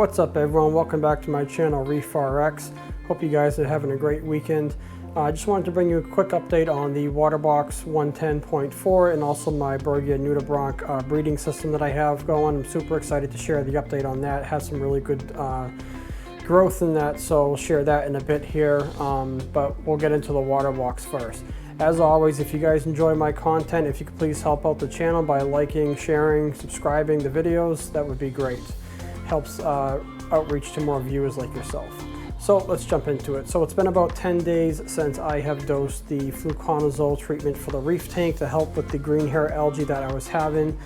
What's up everyone, welcome back to my channel Reef RX. Hope you guys are having a great weekend. I just wanted to bring you a quick update on the Waterbox 110.4 and also my Berghia Nudibranch breeding system that I have going. I'm super excited to share the update on that. It has some really good growth in that, so we'll share that in a bit here, but we'll get into the Waterbox first. As always, if you guys enjoy my content, if you could please help out the channel by liking, sharing, subscribing the videos, that would be great. Helps outreach to more viewers like yourself. So let's jump into it. So it's been about 10 days since I have dosed the fluconazole treatment for the Reef tank to help with the green hair algae that I was having.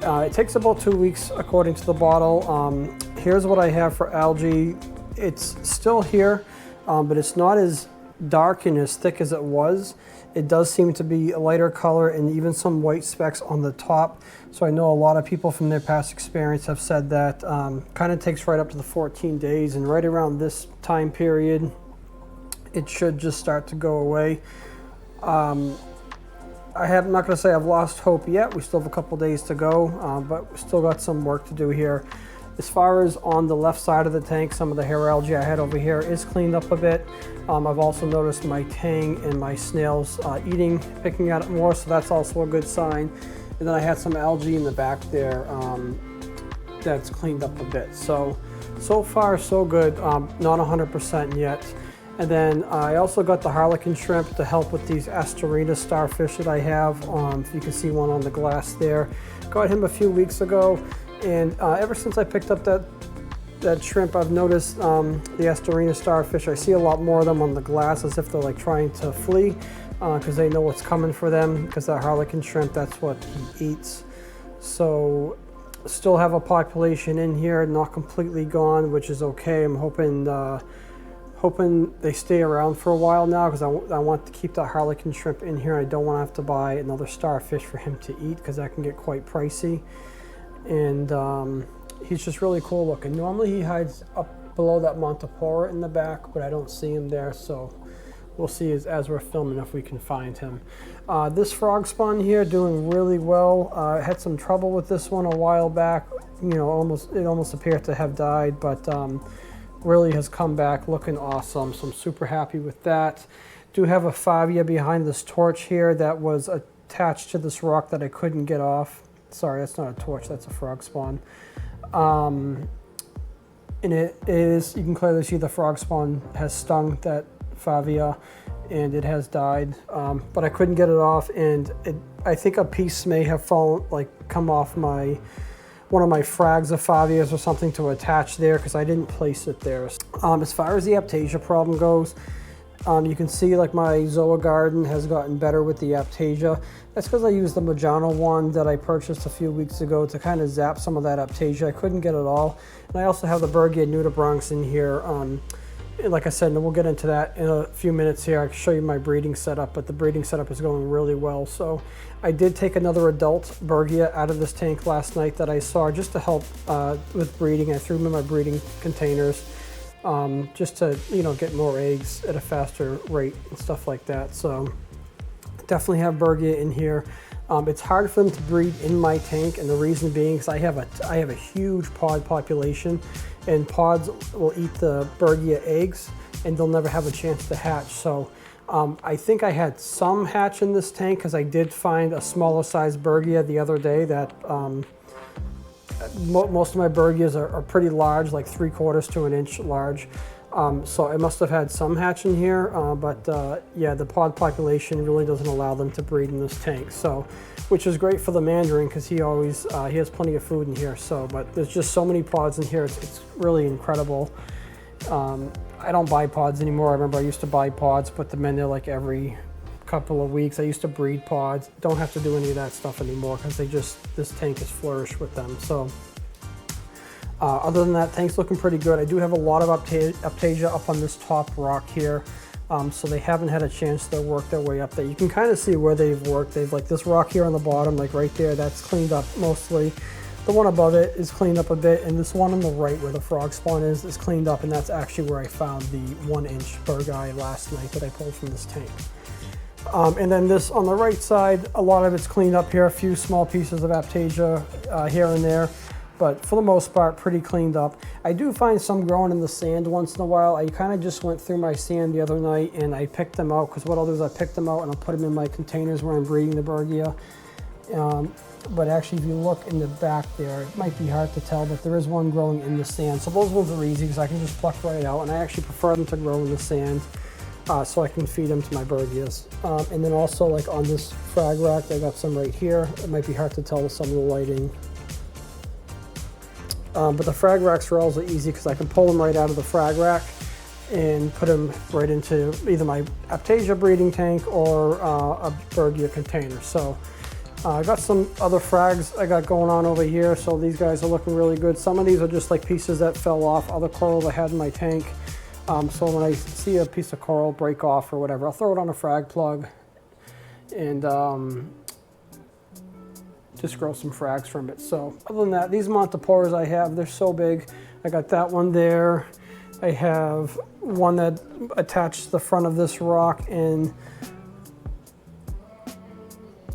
It takes about 2 weeks according to the bottle. Here's what I have for algae. It's still here, but it's not as dark and as thick as it was. It does seem to be a lighter color and even some white specks on the top. So I know a lot of people from their past experience have said that kind of takes right up to the 14 days, and right around this time period it should just start to go away. I'm not going to say I've lost hope yet. We still have a couple days to go, but we still got some work to do here. As far as on the left side of the tank, some of the hair algae I had over here is cleaned up a bit. I've also noticed my tang and my snails picking at it more, so that's also a good sign. And then I had some algae in the back there that's cleaned up a bit. So far so good, not 100% yet. And then I also got the harlequin shrimp to help with these Aiptasia starfish that I have. You can see one on the glass there. Got him a few weeks ago. And ever since I picked up that shrimp, I've noticed the Aiptasia starfish, I see a lot more of them on the glass as if they're like trying to flee because they know what's coming for them, because that harlequin shrimp, that's what he eats. So still have a population in here, not completely gone, which is okay. I'm hoping they stay around for a while now, because I want to keep that harlequin shrimp in here. I don't want to have to buy another starfish for him to eat, because that can get quite pricey. And he's just really cool looking. Normally he hides up below that Montipora in the back, but I don't see him there, so we'll see as we're filming if we can find him. This frog spawn here doing really well. I had some trouble with this one a while back. You know, it almost appeared to have died, but really has come back looking awesome, so I'm super happy with that. Do have a favia behind this torch here that was attached to this rock that I couldn't get off. Sorry, that's not a torch, that's a frog spawn. And it is, you can clearly see the frog spawn has stung that favia and it has died, but I couldn't get it off, and I think a piece may have come off one of my frags of favias or something to attach there, because I didn't place it there. As far as the Aiptasia problem goes, you can see like my Zoa garden has gotten better with the Aiptasia. That's because I used the Mojano one that I purchased a few weeks ago to kind of zap some of that Aiptasia. I couldn't get it all. And I also have the Berghia Nudibranch in here. Like I said, and we'll get into that in a few minutes here. I can show you my breeding setup, but the breeding setup is going really well. So I did take another adult Berghia out of this tank last night that I saw just to help with breeding. I threw them in my breeding containers. Just to, get more eggs at a faster rate and stuff like that. So definitely have Berghia in here. It's hard for them to breed in my tank, and the reason being is I have a huge pod population, and pods will eat the Berghia eggs and they'll never have a chance to hatch. So I think I had some hatch in this tank, because I did find a smaller size Berghia the other day that most of my Berghias are pretty large, like 3/4 to an inch large. So I must have had some hatch in here, but yeah, the pod population really doesn't allow them to breed in this tank. So, which is great for the mandarin, because he has plenty of food in here. So, but there's just so many pods in here. It's really incredible. I don't buy pods anymore. I remember I used to buy pods, put them in there like every couple of weeks. I used to breed pods. Don't have to do any of that stuff anymore, because this tank has flourished with them. So other than that, tank's looking pretty good. I do have a lot of Aiptasia up on this top rock here, so they haven't had a chance to work their way up there. You can kind of see where they've worked. They've, like, this rock here on the bottom, like right there, that's cleaned up mostly. The one above it is cleaned up a bit, and this one on the right where the frog spawn is cleaned up, and that's actually where I found the 1-inch Berghia last night that I pulled from this tank. And then this on the right side, a lot of it's cleaned up here, a few small pieces of Aiptasia here and there. but for the most part, pretty cleaned up. I do find some growing in the sand once in a while. I kind of just went through my sand the other night and I picked them out, because what I'll do is I pick them out and I'll put them in my containers where I'm breeding the Berghia. But actually, if you look in the back there, it might be hard to tell, but there is one growing in the sand. So those ones are easy because I can just pluck right out, and I actually prefer them to grow in the sand so I can feed them to my Berghias. And then also, like on this frag rack, I got some right here. It might be hard to tell with some of the lighting. But the frag racks are also easy because I can pull them right out of the frag rack and put them right into either my Aiptasia breeding tank or a Berghia container. So I got some other frags I got going on over here, so these guys are looking really good. Some of these are just like pieces that fell off, other coral I had in my tank. So when I see a piece of coral break off or whatever, I'll throw it on a frag plug and just grow some frags from it. So other than that, these Montiporas I have, they're so big. I got that one there. I have one that attached to the front of this rock, and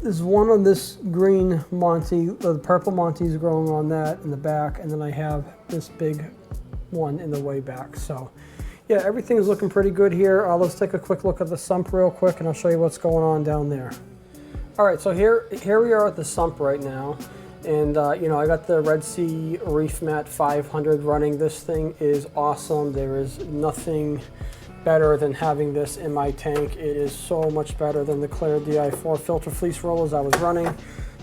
there's one on this green Monty, the purple Monty's growing on that in the back, and then I have this big one in the way back. So yeah, everything's looking pretty good here. Let's take a quick look at the sump real quick and I'll show you what's going on down there. All right, so here we are at the sump right now. And you know, I got the Red Sea Reef Mat 500 running. This thing is awesome. There is nothing better than having this in my tank. It is so much better than the Claire DI4 filter fleece rollers I was running.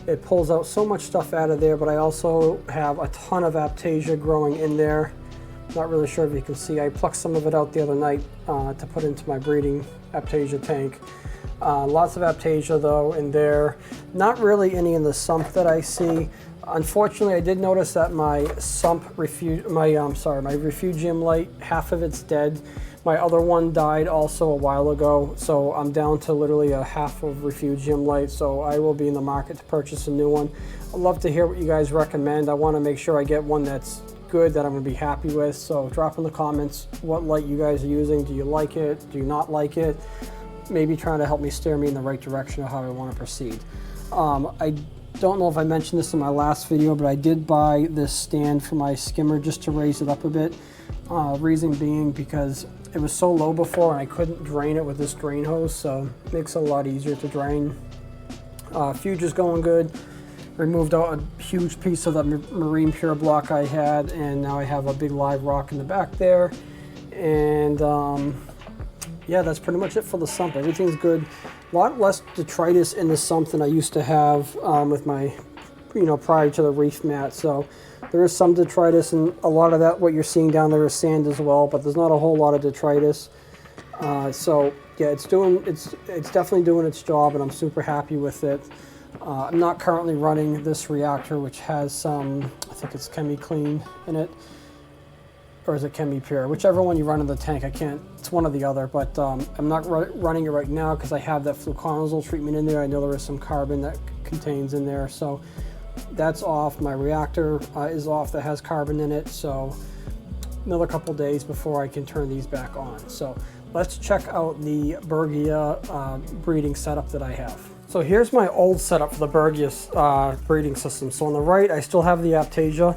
It pulls out so much stuff out of there, but I also have a ton of Aiptasia growing in there. Not really sure if you can see. I plucked some of it out the other night to put into my breeding Aiptasia tank. Lots of Aiptasia though in there. Not really any in the sump that I see. Unfortunately, I did notice that my refugium light, half of it's dead. My other one died also a while ago, so I'm down to literally a half of refugium light, so I will be in the market to purchase a new one. I'd love to hear what you guys recommend. I want to make sure I get one that's good, that I'm going to be happy with, so drop in the comments what light you guys are using. Do you like it? Do you not like it? Maybe trying to help me steer me in the right direction of how I want to proceed. I don't know if I mentioned this in my last video, but I did buy this stand for my skimmer just to raise it up a bit. Reason being because it was so low before and I couldn't drain it with this drain hose, so it makes it a lot easier to drain. Fuge is going good. Removed out a huge piece of the marine pure block I had, and now I have a big live rock in the back there. And yeah, that's pretty much it for the sump. Everything's good. A lot less detritus in the sump than I used to have with my, prior to the reef mat. So there is some detritus, and a lot of that, what you're seeing down there, is sand as well, but there's not a whole lot of detritus. So yeah, it's definitely doing its job, and I'm super happy with it. I'm not currently running this reactor, which has some, I think it's chemi-clean in it, or is it chemi-pure? Whichever one you run in the tank, it's one or the other, but I'm not running it right now because I have that fluconazole treatment in there. I know there is some carbon that contains in there, so that's off. My reactor is off, that has carbon in it, so another couple days before I can turn these back on. So let's check out the Berghia breeding setup that I have. So here's my old setup for the Berghia breeding system. So on the right, I still have the Aiptasia.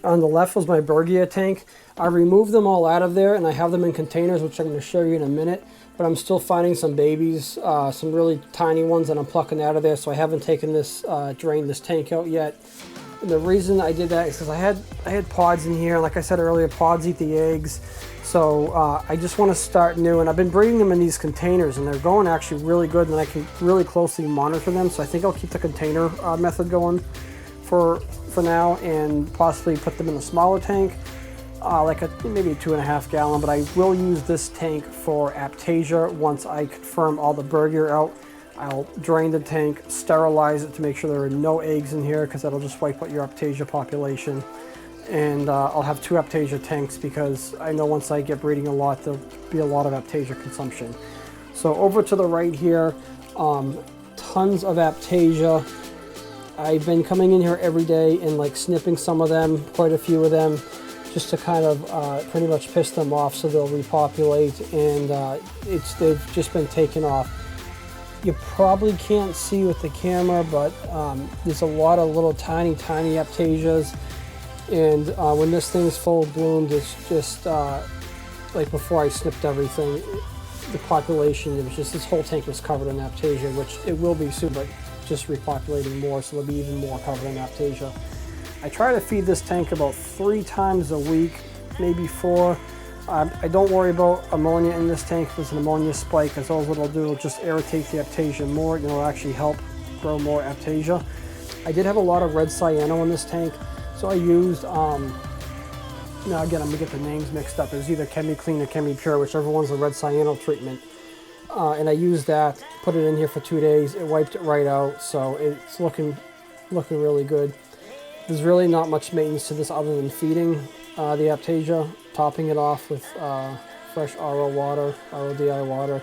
On the left was my Berghia tank. I removed them all out of there and I have them in containers, which I'm going to show you in a minute. But I'm still finding some babies, some really tiny ones that I'm plucking out of there. So I haven't taken this, drained this tank out yet. And the reason I did that is because I had pods in here. Like I said earlier, pods eat the eggs. So I just want to start new, and I've been breeding them in these containers, and they're going actually really good, and I can really closely monitor them. So I think I'll keep the container method going for now, and possibly put them in a smaller tank, like maybe a 2.5 gallon. But I will use this tank for Aiptasia once I confirm all the Berghia out. I'll drain the tank, sterilize it to make sure there are no eggs in here, because that'll just wipe out your Aiptasia population. And I'll have 2 Aiptasia tanks, because I know once I get breeding a lot, there'll be a lot of Aiptasia consumption. So over to the right here, tons of Aiptasia. I've been coming in here every day and like snipping some of them, quite a few of them, just to kind of pretty much piss them off so they'll repopulate, and they've just been taken off. You probably can't see with the camera, but there's a lot of little tiny Aiptasias. And when this thing's full bloomed, it's just like before I snipped everything, the population, it was just, this whole tank was covered in Aiptasia, which it will be soon, but just repopulating more, so there'll be even more covered in Aiptasia. I try to feed this tank about 3 times a week, maybe 4. I don't worry about ammonia in this tank if there's an ammonia spike, because all it'll do will just irritate the Aiptasia more, and it'll actually help grow more Aiptasia. I did have a lot of red cyano in this tank, so I used, now again, I'm gonna get the names mixed up. It was either chemi-clean or chemi-pure, whichever one's the red cyano treatment. And I used that, put it in here for 2 days. It wiped it right out, so it's looking really good. There's really not much maintenance to this other than feeding the Aiptasia, topping it off with fresh RODI water,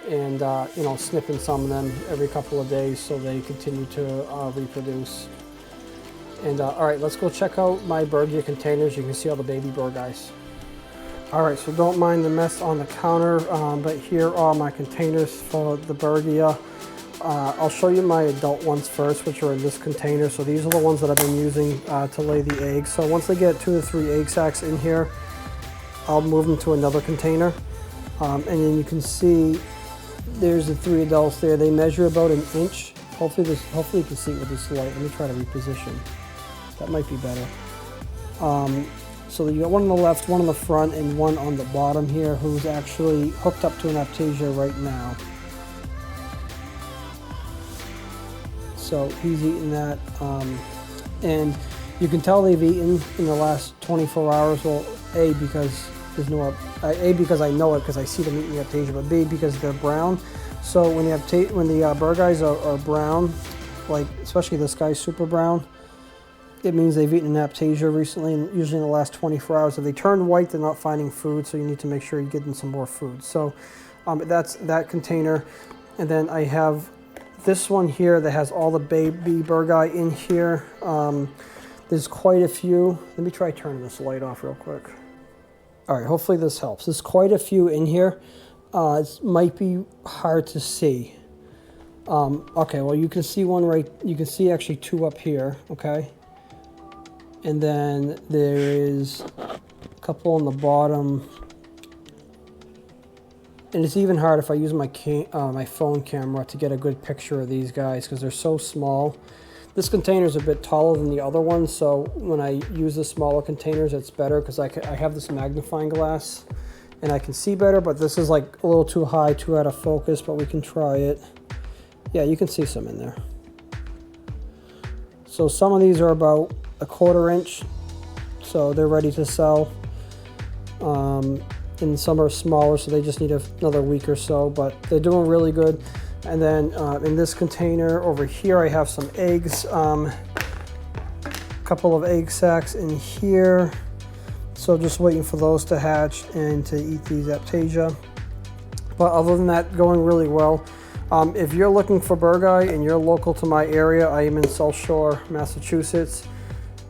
and you know, snipping some of them every couple of days so they continue to reproduce. And all right, let's go check out my Berghia containers. You can see all the baby Berghias. All right, so don't mind the mess on the counter, but here are my containers for the Berghia. I'll show you my adult ones first, which are in this container. So these are the ones that I've been using to lay the eggs. So once they get 2 to 3 egg sacs in here, I'll move them to another container. And then you can see there's the 3 adults there. They measure about 1 inch. Hopefully you can see it with this light. Let me try to reposition. That might be better. So you got one on the left, one on the front, and one on the bottom here, who's actually hooked up to an Aiptasia right now. So he's eating that, and you can tell they've eaten in the last 24 hours. Well, A, because there's no, A, because I know it because I see them eating the Aiptasia, but B, because they're brown. So when the Berghias are brown, like especially this guy's super brown, it means they've eaten an Aiptasia recently, and usually in the last 24 hours. If they turn white, they're not finding food, so you need to make sure you give them some more food. So that's that container. And then I have this one here that has all the baby Berghia in here. There's quite a few. Let me try turning this light off real quick. All right, hopefully this helps. There's quite a few in here. It might be hard to see. Okay, well you can see one right, you can see actually 2 up here, okay? And then there is a couple on the bottom. And it's even hard if I use my phone camera to get a good picture of these guys because they're so small. This container is a bit taller than the other one, so when I use the smaller containers, it's better because I have this magnifying glass and I can see better, but this is like a little too high, too out of focus, but we can try it. Yeah, you can see some in there. So some of these are about 1/4 inch, so they're ready to sell. And some are smaller, so they just need another week or so, but they're doing really good. And then in this container over here, I have some eggs, a couple of egg sacs in here. So just waiting for those to hatch and to eat these Aiptasia. But other than that, going really well. If you're looking for Berghia and you're local to my area, I am in South Shore, Massachusetts.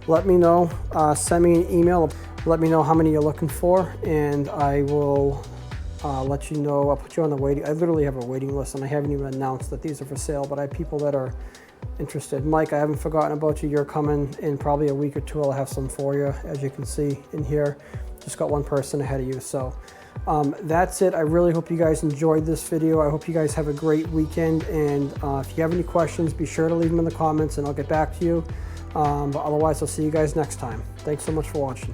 Let me know, send me an email, let me know how many you're looking for, and I will let you know. I'll put you on the waiting. I literally have a waiting list, and I haven't even announced that these are for sale, but I have people that are interested. Mike, I haven't forgotten about you. You're coming in probably a week or 2. I'll have some for you, as you can see in here. Just got one person ahead of you. So that's it. I really hope you guys enjoyed this video. I hope you guys have a great weekend, and if you have any questions, be sure to leave them in the comments and I'll get back to you. But otherwise, I'll see you guys next time. Thanks so much for watching.